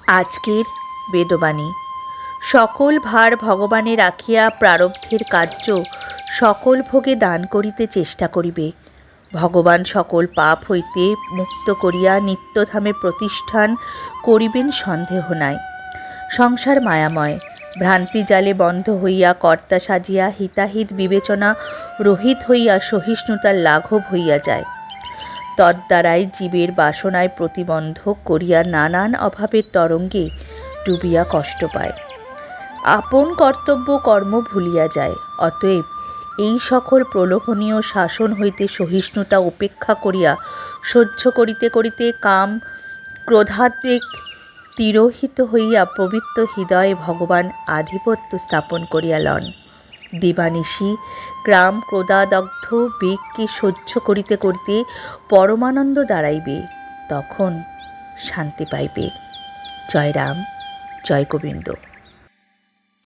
আজকের বেদবাণী। সকল ভার ভগবানে রাখিয়া প্রারব্ধের কার্য সকল ভোগে দান করিতে চেষ্টা করিবে। ভগবান সকল পাপ হইতে মুক্ত করিয়া নিত্যধামে প্রতিষ্ঠান করিবেন, সন্দেহ নাই। সংসার মায়াময়, ভ্রান্তি জালে বন্ধ হইয়া কর্তা সাজিয়া হিতাহিত বিবেচনা রহিত হইয়া সহিষ্ণুতার লাঘব হইয়া যায়। তদ্দ্বারাই জীবের বাসনায় প্রতিবন্ধক করিয়া নানান অভাবের তরঙ্গে ডুবিয়া কষ্ট পায়, আপন কর্তব্য কর্ম ভুলিয়া যায়। অতএব এই সকল প্রলোভনীয় শাসন হইতে সহিষ্ণুতা উপেক্ষা করিয়া সহ্য করিতে করিতে কাম ক্রোধাবেগ তিরোহিত হইয়া পবিত্র হৃদয়ে ভগবান আধিপত্য স্থাপন করিয়া লন। দিবানিশি গ্রাম ক্রোধাদগ্ধ বেগকে সহ্য করিতে করিতে পরমানন্দ দাঁড়াইবে, তখন শান্তি পাইবে। জয় রাম, জয় গোবিন্দ।